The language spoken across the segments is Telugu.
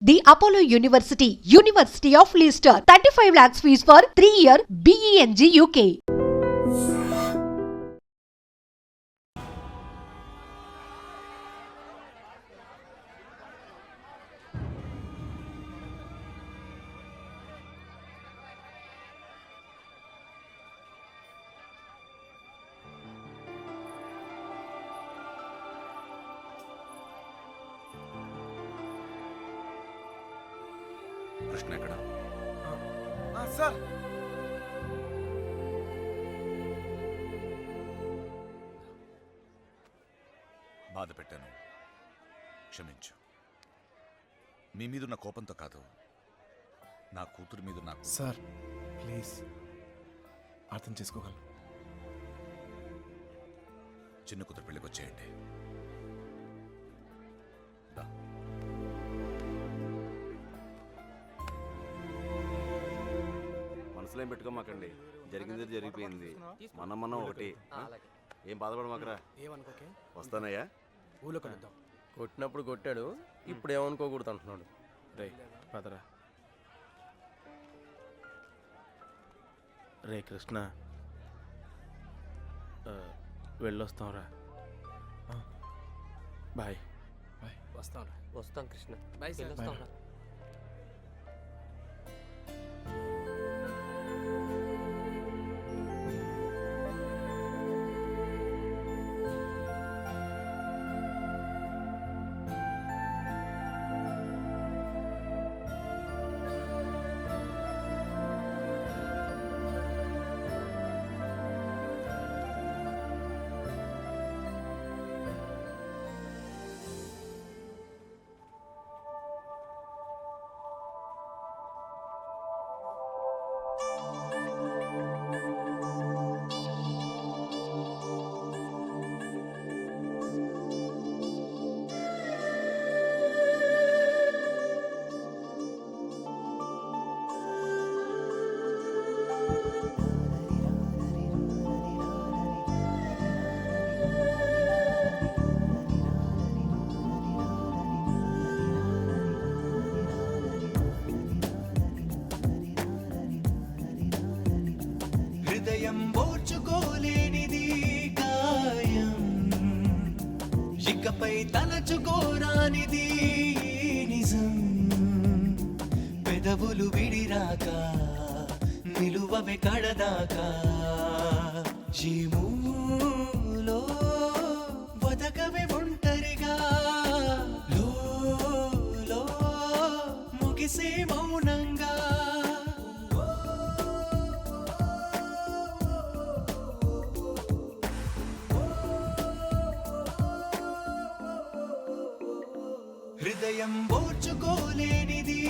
The Apollo University, University of Leicester, 35 lakhs fees for 3-year BEng UK. Krishna ఎక్కడ? సార్ బాధ పెట్టాను, క్షమించు. మీ మీదున్న కోపంతో కాదు, నా కూతురు మీద నాకు. సార్ ప్లీజ్ అర్థం చేసుకోగలను. చిన్న కూతురు పెళ్ళికి వచ్చేయండి. దా. మనసులో ఏం పెట్టుకోమాకండి, జరిగింది జరిగిపోయింది. మనం ఒకటి. ఏం బాధపడమాకరా. ఏమనుకోకే, వస్తానయ్యా. ఊళ్ళో కలుద్దాం. కొట్టినప్పుడు కొట్టాడు, ఇప్పుడు ఏమనుకోకూడదు అంటున్నాడు. రే పదరా. రే కృష్ణ, వెళ్ళొస్తాంరా. బాయ్. బాయ్. వస్తాంరా. వస్తాం కృష్ణ. Bye sir. వస్తాంరా. హృదయం ఓర్చుకోలేనిది గాయం, ఇకపై తలచుకోరానిది నిజం. పెదవులు విడిరాక నిలువవే కడదాకా, జీములో వదకవే ఒంటరిగా, లో ముగిసే మౌనంగా. హృదయం ఓర్చుకోలేనిది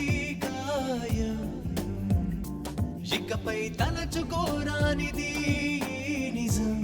గాయం, ఇకపై తలచుకోరానిది నిజం.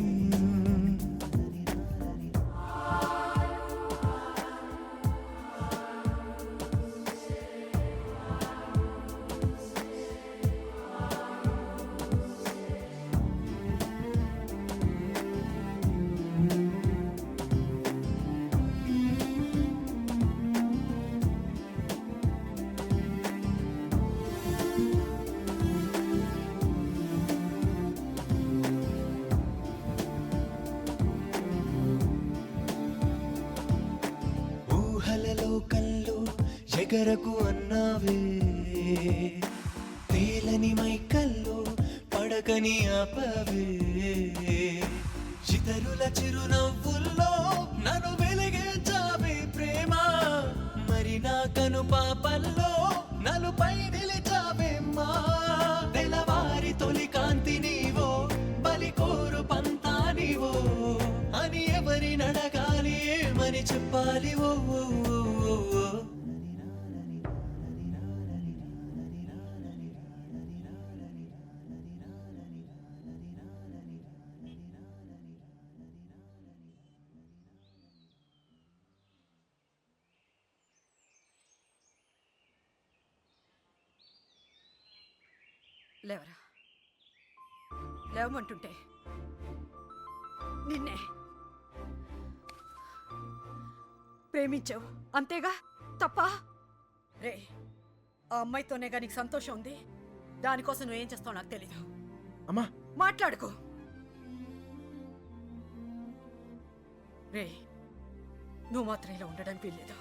లోకంలో ఎగరకు అన్నావే, తేలని మైకల్లో పడకని ఆపవే, ఇతరుల చిరునవ్వుల్లో నన్ను వెలిగించావే ప్రేమ. మరి నా కను పాపల్లో నలుపై నిలిచావేమ్మా. తెల్లవారి తొలి కాంతి నీవో, బలి కోరు పంతా నీవో అని ఎవరి నడగాలి, ఏమని చెప్పాలి? ఓ లేవరా, లేవమంటుంటే నిన్నే ప్రేమించావు అంతేగా, తప్ప? రే ఆ అమ్మాయితోనే కానీ నీకు సంతోషం ఉంది. దానికోసం నువ్వేం చేస్తావు నాకు తెలీదు. అమ్మా మాట్లాడుకో. రే నువ్వు మాత్రం ఇలా ఉండడానికి వీల్లేదు.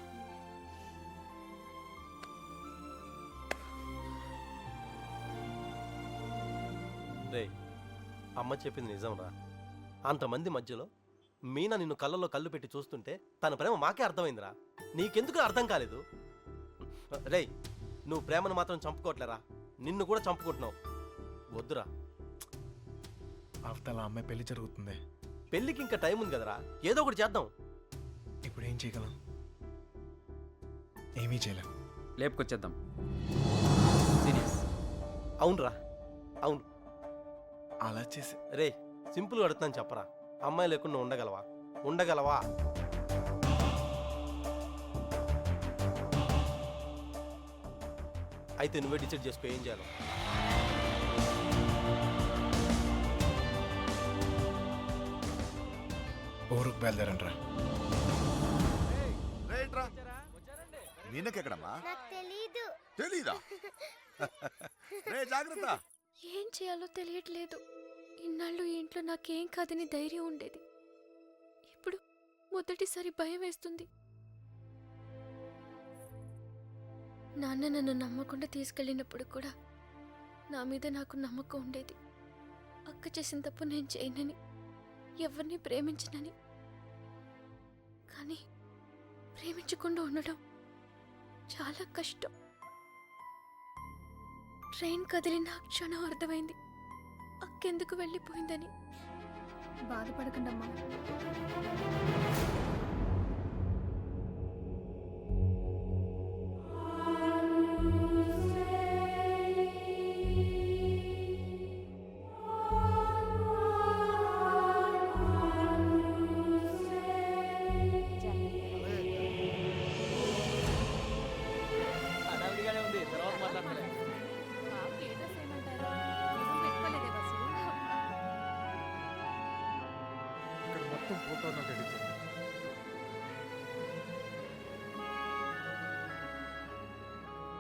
రే అమ్మ చెప్పింది నిజం రా. అంతమంది మధ్యలో మీనా నిన్ను కళ్ళలో కళ్ళు పెట్టి చూస్తుంటే తన ప్రేమ మాకే అర్థమైందిరా. నీకెందుకు అర్థం కాలేదు? రేయ్ నువ్వు ప్రేమను మాత్రం చంపుకోవట్లేరా, నిన్ను కూడా చంపుకుంటున్నావు. వద్దురా. అవతల అమ్మాయి పెళ్లి జరుగుతుంది. పెళ్ళికి ఇంకా టైం ఉంది కదరా, ఏదో ఒకటి చేద్దాం. ఇప్పుడు ఏం చేయగలం? ఏమీ చేయలేం. లేపుకొచ్చేద్దాం. సీరియస్. అవునరా అవును. అలా చేసి రే సింపుల్గా అడుగుతున్నాను చెప్పరా, అమ్మాయి లేకుండా ఉండగలవా? ఉండగలవా? అయితే నువ్వే డిసైడ్ చేసుకో ఏం చేయాలో. ఊరుకు బయలుదేరండి రా. రైట్రా మీనకెక్కడమ్మా? తెలీదా? రే జాగ్రత్త. ఏం చేయాలో తెలియట్లేదు. ఇన్నాళ్ళు ఈ ఇంట్లో నాకేం కాదని ధైర్యం ఉండేది. ఇప్పుడు మొదటిసారి భయం వేస్తుంది. నాన్న నన్ను నమ్మకుండా తీసుకెళ్ళినప్పుడు కూడా నా మీద నాకు నమ్మకం ఉండేది. అక్క చేసిన తప్పు నేను చేయనని, ఎవరిని ప్రేమించనని. కానీ ప్రేమించకుండా ఉండడం చాలా కష్టం. ట్రైన్ కదిలిన క్షణం అర్థమైంది అక్కెందుకు వెళ్ళిపోయిందని. బాధపడకండమ్మా.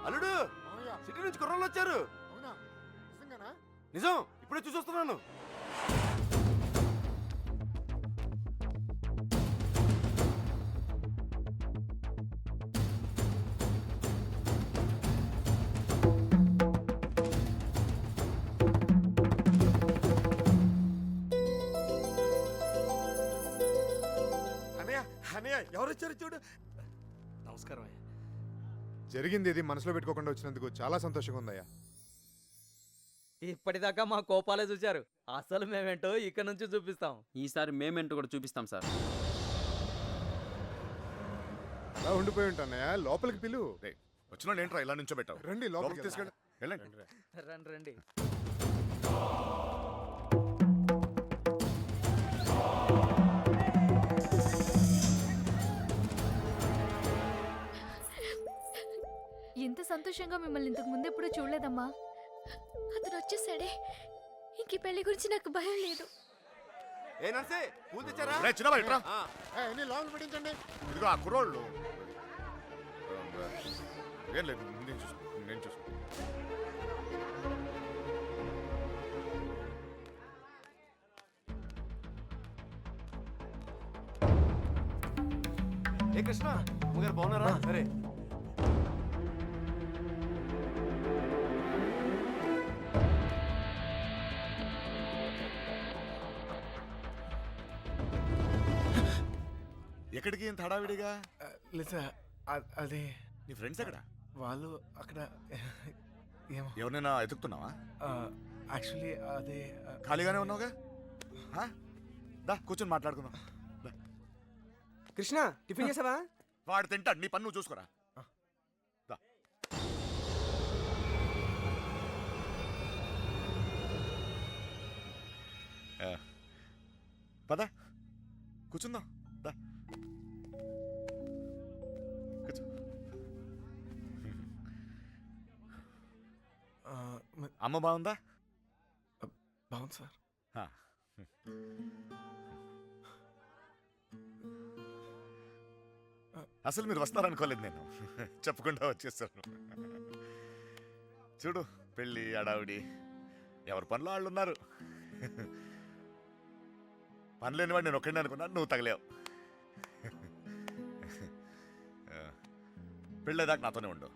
అల్లుడు సిటీ నుంచి కుర్రోళ్ళు వచ్చారు. నిజం, ఇప్పుడే చూసొస్తున్నాను. అన్నయ్య అన్నయ్య ఎవరు వచ్చారు చూడు. నమస్కారం అయ్యా. జరిగింది ఇది మనసులో పెట్టుకోకుండా వచ్చినందుకు చాలా సంతోషంగా ఉందయ్యా. ఇప్పటిదాకా మా కోపాలే చూశారు, అసలు మేమేంటో ఇక్కడ నుంచి చూపిస్తాం. ఈసారి మేమేంటో కూడా చూపిస్తాం సార్. అలా ఉండిపోయి ఉంటానయ్యా, లోపలికి పిలువు. వచ్చిన వాళ్ళు ఏంట్రా ఇలా నుంచో పెట్టావు? రండి లోపలికి లోపలికి తీసుకెళ్ళి వెళ్ళండి. రండి రండి. ఎంత సంతోషంగా మిమ్మల్ని ఇంతకు ముందు ఎప్పుడు చూడలేదమ్మా. అతను వచ్చేసాడే, ఇంక ఈ పెళ్లి గురించి నాకు భయం లేదు. ఏ నర్సే పూలు తెచ్చారా? రే చిన్నబాయ్ ఇట్రా. లోపల పెట్టించండి. ఇదిగో ఆ కుర్రోళ్ళు. ఏం లేదు, నేను చూసుకో. ఏ కృష్ణ మీరు బాగున్నారా? సరే ఎక్కడికి ఇంత హడావిడిగా? లేదా అదే నీ ఫ్రెండ్స్ ఎక్కడ? వాళ్ళు అక్కడ ఏమో. ఎవరినైనా ఎతుకుతున్నావా? యాక్చువల్లీ అదే ఖాళీగానే ఉన్నావుగా, దా కూర్చొని మాట్లాడుకుందాం. దా. కృష్ణ టిఫిన్ చేసావా? వాడు తింటాడు, నీ పన్ను చూసుకోరా. దా. పద కూర్చుందాం. దా కూర్చో. అమ్మ బాగుందా? బాగుంది సార్. హా. అసలు మీరు వస్తారనుకోలేదు నేను. చెప్పకుండా వచ్చేసాను. చూడు, పెళ్ళి అడావిడి, ఎవరి పనిలో వాళ్ళు ఉన్నారు. పని లేనివాడు నేను ఒక్కడిని అనుకున్నాను, నువ్వు తగలేవు. పెళ్ళేదాకా నాతోనే ఉండు.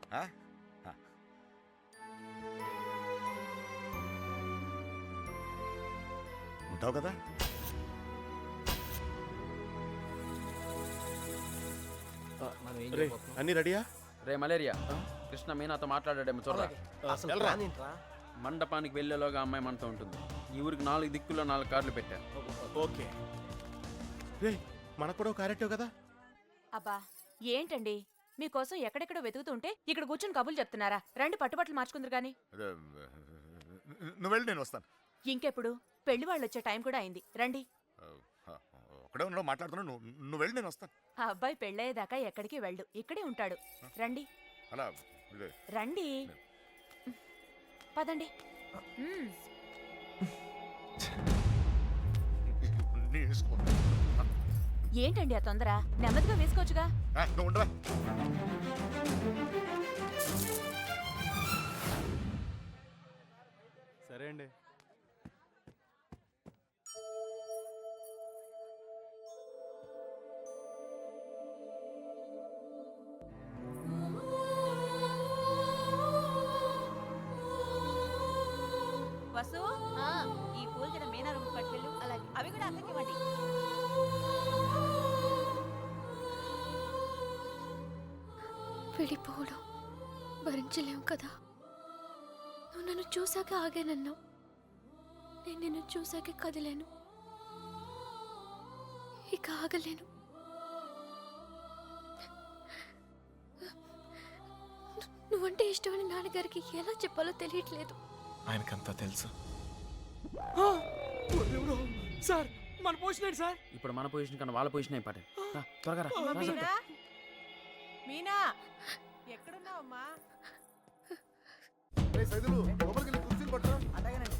ఉంటావు కదా? అన్ని రెడీయా? రే మలేరియా, కృష్ణ మీనాతో మాట్లాడాడేమో చూడరా. అసలు ప్లాన్ ఏంట్రా? మండపానికి వెళ్ళేలోగా అమ్మాయి మనతో ఉంటుంది. ఈ ఊరికి 4 దిక్కుల్లో 4 కార్లు పెట్టా. ఓకే. రే, మనకు కూడా క్యారెక్టర్ కదా. అబ్బా ఏంటండి మీకోసం ఎక్కడెక్కడో వెతుకుతుంటే ఇక్కడ కూర్చొని కబుర్లు చెప్తున్నారా? రండి పట్టుబట్టలు మార్చుకుందరు గాని. నువ్వు వెళ్ళి నేను వస్తాను. ఇంకెప్పుడు? పెళ్లి వాళ్ళు వచ్చే టైం కూడా అయింది. రండి. ఒకడే ఉన్నావు, మాట్లాడుతున్నావు. నువ్వు వెళ్ళి నేను వస్తాను. ఆ అబ్బాయి పెళ్ళయ్యేదాకా ఎక్కడికి వెళ్ళు, ఇక్కడే ఉంటాడు. రండి అలా ఇదే. రండి, పదండి. మ్మ్. నీ ఇష్టం. ఏంటండి ఆ తొందర? నెమ్మదిగా వేసుకోవచ్చుగా. నువ్వు ఉండరా. సరే అండి. వసు, ఈ పూలు జర మీనా రూమ్ పట్టుకెళ్ళు. అలాగే, అవి కూడా అక్కడికి ఇవ్వండి. విడిపోవడం భరించలేం కదా. నువ్వు నన్ను చూశాక ఆగానన్నావు, నేను నిన్ను చూశాక కదిలేను. ఇక ఆగలేను. నువ్వంటే ఇష్టమని నాన్నగారికి ఎలా చెప్పాలో తెలియట్లేదు. ఆయనకంతా తెలుసు. సార్ మన పొజిషన్ సార్. ఇప్పుడు మన పొజిషన్ కన్నా వాళ్ళ పొజిషన్ అయిపోయాడు. త్వరగా రా. మీనా, మీనా ఎక్కడున్నావమ్మా? సైదులు లోపలికి వెళ్ళి కుర్చీలు పట్టురా. అలాగేనండి.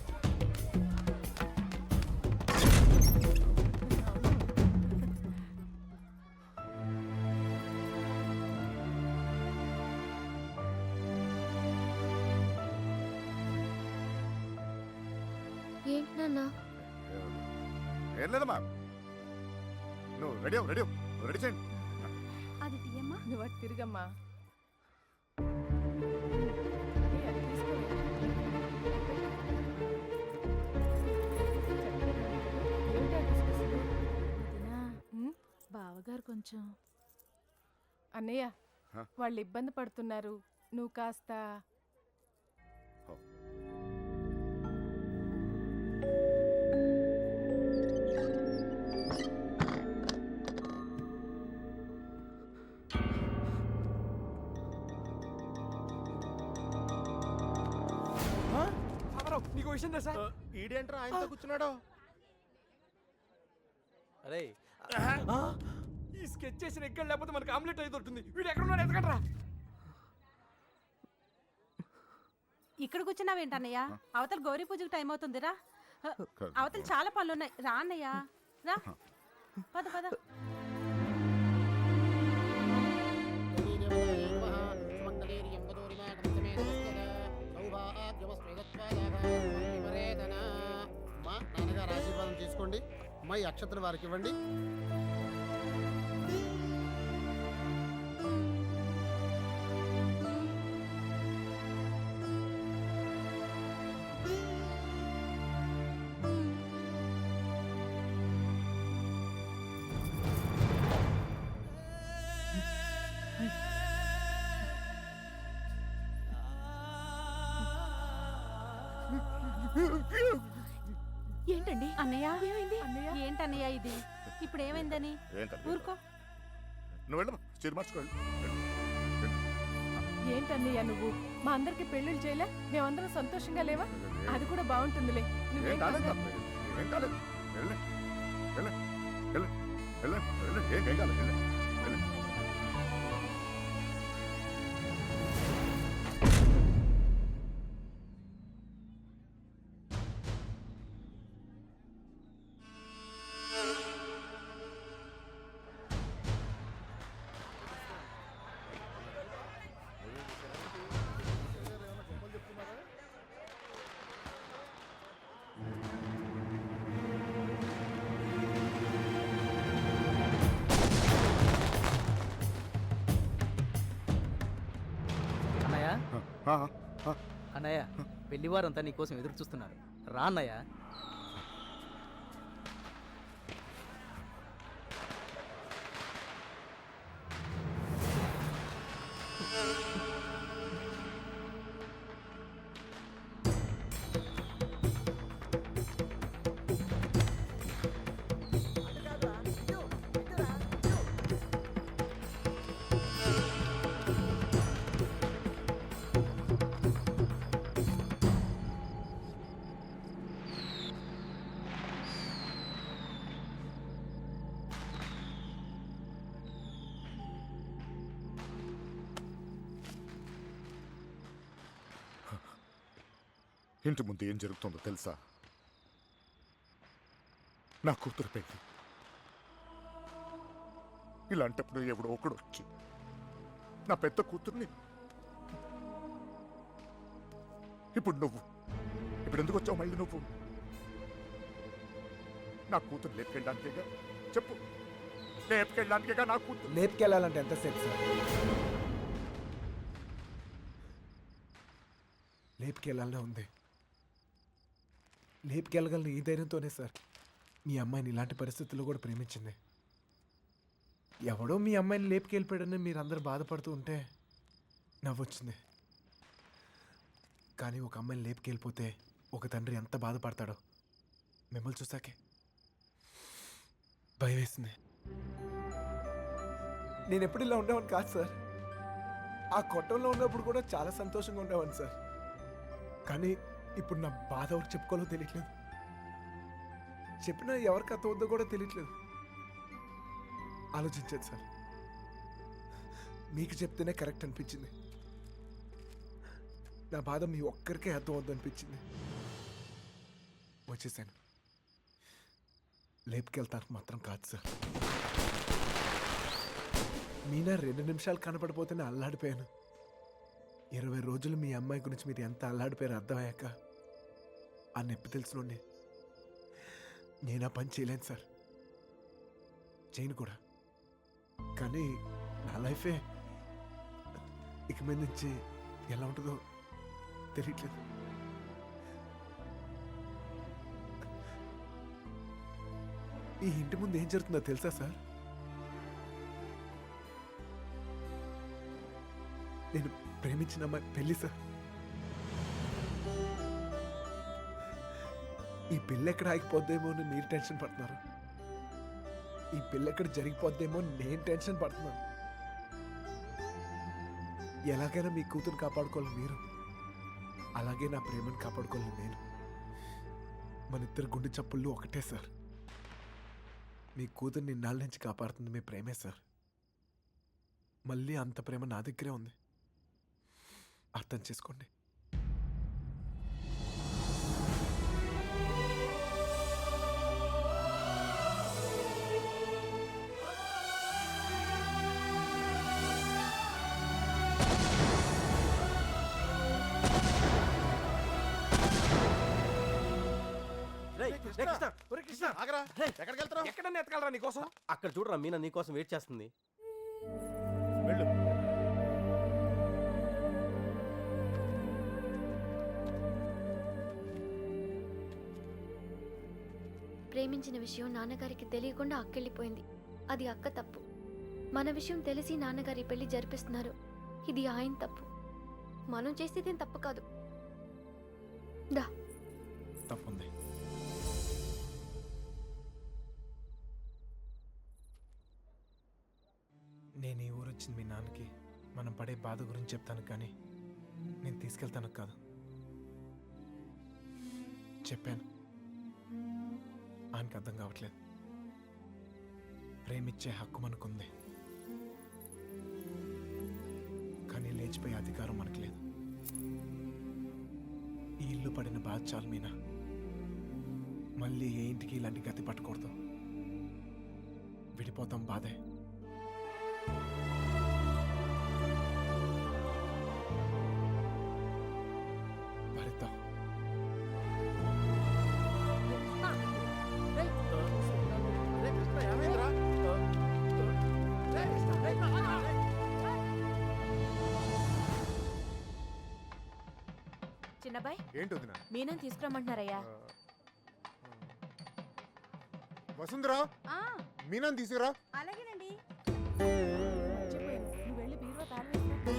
ఏంటి నాన్న? ఏం లేదమ్మా, నువ్వు రెడీ రెడీ రెడీ చేయండి. అది తీయమ్మా. నువ్వు అటు తిరిగమ్మా. బావగారు కొంచెం అన్నయ్య వాళ్ళు ఇబ్బంది పడుతున్నారు, నువ్వు కాస్త. నీకు విషయం తెలుసా? ఈడేంట్రా ఆయనతో కూర్చున్నాడు? అరే, ఈ స్కెచ్ చేసిన ఎక్కడ లేకపోతే మనకి ఆమ్లెట్ అయితే ఉంటుంది. వీడు ఎక్కడ ఉన్నాడు? ఎతకండ్రా. ఇక్కడ కూర్చున్నావేంటన్నయ్య? అవతల గౌరీ పూజకు టైం అవుతుందిరా. అవతల చాలా పనులున్నాయి. రా అన్నయ్య, రా. పద పద. నాన్నగారు ఆశీర్వాదం తీసుకోండి. అమ్మాయి అక్షతలు వారికి ఇవ్వండి. ఏంటండి అన్నయ్య? ఏమైంది? ఏంటన్నయ్య ఇది? ఇప్పుడు ఏమైందని? ఊరుకో. నువ్వు వెళ్ళమ్మా, చీర మార్చుకోండి. ఏంటన్నయ్య నువ్వు మా అందరికి పెళ్ళిళ్ళు చేయలే? మేమందరం సంతోషంగా లేవా? అది కూడా బాగుంటుందిలే. ఏం కాలేదు, ఏం కాలేదు. వెళ్ళే వెళ్ళే వెళ్ళే వెళ్ళే వెళ్ళే ఏం కాలేదు. వెళ్ళే వెళ్ళే. ఆ, ఆ. అన్నయ్య పెళ్లివారంతా నీకోసం ఎదురు చూస్తున్నారు రా అన్నయ్య. ఇంటి ముందు ఏం జరుగుతుందో తెలుసా? నా కూతురు పెళ్లి. ఇలాంటప్పుడు ఎవడో ఒకడు వచ్చి నా పెద్ద కూతుర్ని, ఇప్పుడు నువ్వు ఇప్పుడు ఎందుకు వచ్చావు మళ్ళీ నువ్వు? నా కూతురు లేపుకెళ్ళడానికేగా? చెప్పు, లేపుకెళ్ళడానికేగా నా కూతురు? లేపుకెళ్ళాలంటే ఎంతసేపు సార్? లేపుకెళ్ళాలనే ఉంది. లేపుకెళ్ళగలను ఈ ధైర్యంతోనే సార్ మీ అమ్మాయిని ఇలాంటి పరిస్థితుల్లో కూడా ప్రేమించింది. ఎవడో మీ అమ్మాయిని లేపుకెళ్ళిపోయాడని మీరందరూ బాధపడుతూ ఉంటే నవ్వొచ్చింది. కానీ ఒక అమ్మాయిని లేపుకెళ్ళిపోతే ఒక తండ్రి ఎంత బాధపడతాడో మిమ్మల్ని చూసాకే భయం వేసింది. నేను ఎప్పుడు ఇలా ఉండేవాడిని కాదు సార్. ఆ కొట్టంలో ఉన్నప్పుడు కూడా చాలా సంతోషంగా ఉండేవాడిని సార్. కానీ ఇప్పుడు నా బాధ ఎవరికి చెప్పుకోవాలో తెలియట్లేదు. చెప్పినా ఎవరికి అర్థం అవుతుందో కూడా తెలియట్లేదు. ఆలోచించాను సార్. మీకు చెప్తేనే కరెక్ట్ అనిపించింది. నా బాధ మీ ఒక్కరికే అర్థం అవుద్దు అనిపించింది. వచ్చేసాను. లేపుకెళ్తానికి మాత్రం కాదు సార్. మీనా 2 నిమిషాలు కనపడిపోతేనే అల్లాడిపోయాను. 20 రోజులు మీ అమ్మాయి గురించి మీరు ఎంత అల్లాడిపోయారో అర్థమయ్యాక ఆ నొప్పి తెలిసినండి నేను ఆ పని చేయలేను సార్. చేయను కూడా. కానీ నా లైఫే ఇక మీద నుంచి ఎలా ఉంటుందో తెలియట్లేదు. ఈ ఇంటి ముందు ఏం జరుగుతుందో తెలుసా సార్? నేను ప్రేమించిన అమ్మాయి పెళ్లి సార్. ఈ పెళ్ళి ఎక్కడ ఆగిపోద్దేమో అని మీరు టెన్షన్ పడుతున్నారు. ఈ పెళ్ళి ఎక్కడ జరిగిపోద్దేమో నేను టెన్షన్ పడుతున్నాను. ఎలాగైనా మీ కూతురు కాపాడుకోవాలి మీరు, అలాగే నా ప్రేమను కాపాడుకోవాలి నేను. మన ఇద్దరు గుండె చప్పుళ్ళు ఒకటే సార్. మీ కూతుర్ని ఇన్నాళ్ళ నుంచి కాపాడుతుంది మీ ప్రేమే సార్. మళ్ళీ అంత ప్రేమ నా దగ్గరే ఉంది. అర్థం చేసుకోండి. ఎక్కడికి వెళ్తావు? ఎక్కడన్నా ఎత్తగలరా నీకోసం? అక్కడ చూడరా మీనా నీకోసం వెయిట్ చేస్తుంది. వెళ్ళు. ప్రేమించిన విషయం నాన్నగారికి తెలియకుండా అక్కెళ్ళిపోయింది. అది అక్క తప్పు. మన విషయం తెలిసి నాన్నగారి పెళ్లి జరిపిస్తున్నారు. ఇది ఆయన తప్పు. మనం చేసేదేం తప్పు కాదు. దా. తప్పుంది. నేను ఈ ఊరు వచ్చింది మీ నాన్నకి మనం పడే బాధ గురించి చెప్తాను, కానీ నేను తీసుకెళ్తాను కాదు. చెప్పాను, ఆయనకు అర్థం కావట్లేదు. ప్రేమిచ్చే హక్కు మనకుంది, కానీ లేచిపోయే అధికారం మనకు లేదు. ఈ ఇల్లు పడిన బాధ చాలు మీనా. మళ్ళీ ఏ ఇంటికి ఇలాంటి గతి పట్టకూడదు. విడిపోతాం, బాధే. భరిద్దాం. చిన్నబాయ్ ఏంటి వదినా మీనని తీసుకురమ్మంటున్నారయ్యా. వసుంధరా మీనాన్ని తీసుకురా. అలాగేనండి. మర్చిపోయాను. నువ్వు వెళ్ళి బీరువా తాళం వేసుకో.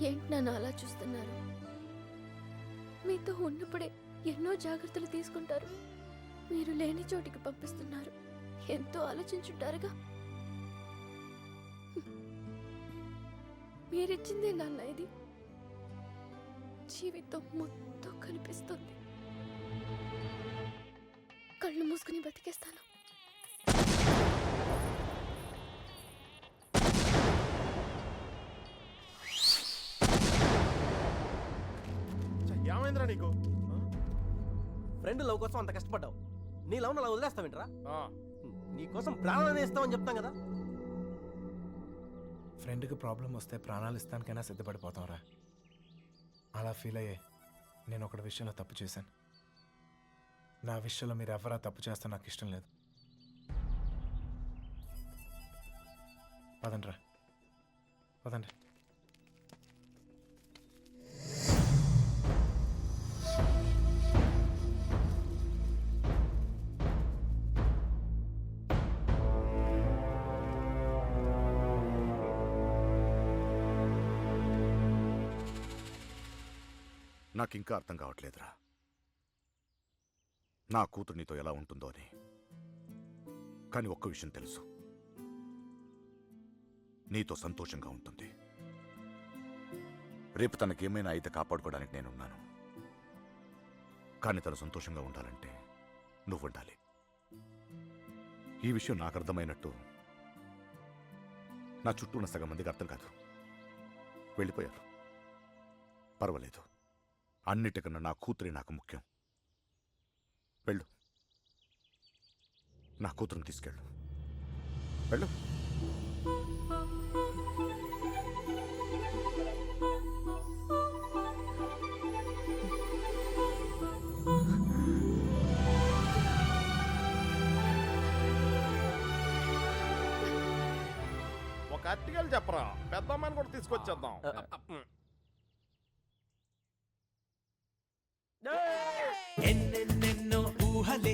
ఏంటి నన్ను అలా చూస్తున్నారు? మీతో ఉన్నప్పుడే ఎన్నో జాగ్రత్తలు తీసుకుంటారు. మీరు లేని చోటికి పంపిస్తున్నారు. ఎంతో ఆలోచించుంటారుగా. మీరిచ్చిందే నాన్న ఇది. జీవితం మొత్తం కనిపిస్తుంది. కళ్ళు మూసుకుని బతికేస్తాను. ఏమైందిరా నీకు? ఫ్రెండ్ లవ్ కోసం అంత కష్టపడ్డావు. నీ లవ్ అలా వదిలేస్తావేంట్రా? నీ కోసం ప్రాణాలను ఇస్తామని చెప్తాం కదా. ఫ్రెండ్కి ప్రాబ్లం వస్తే ప్రాణాలు ఇస్తానికైనా సిద్ధపడిపోతాంరా. అలా ఫీల్ అయ్యే నేను ఒకటి విషయంలో తప్పు చేశాను. నా విషయంలో మీరు ఎవరా తప్పు చేస్తా నాకు ఇష్టం లేదు. పదండ్రా పదండి. నాకింకా అర్థం కావట్లేదురా నా కూతురు నీతో ఎలా ఉంటుందో అని. కానీ ఒక్క విషయం తెలుసు, నీతో సంతోషంగా ఉంటుంది. రేపు తనకేమైనా అయితే కాపాడుకోవడానికి నేనున్నాను. కానీ తను సంతోషంగా ఉండాలంటే నువ్వు ఉండాలి. ఈ విషయం నాకు అర్థమైనట్టు నా చుట్టూ ఉన్న సగం మందికి అర్థం కాదు. వెళ్ళిపోయారు. పర్వాలేదు, అన్నిటికన్నా నా కూతురే నాకు ముఖ్యం. వెళ్ళు, నా కూతురుని తీసుకెళ్ళు. వెళ్ళు. ఒక అట్టికలు చెప్పరా, పెద్దమ్మని కూడా తీసుకొచ్చేద్దాం. ఎన్నెన్నెన్నో ఊహలే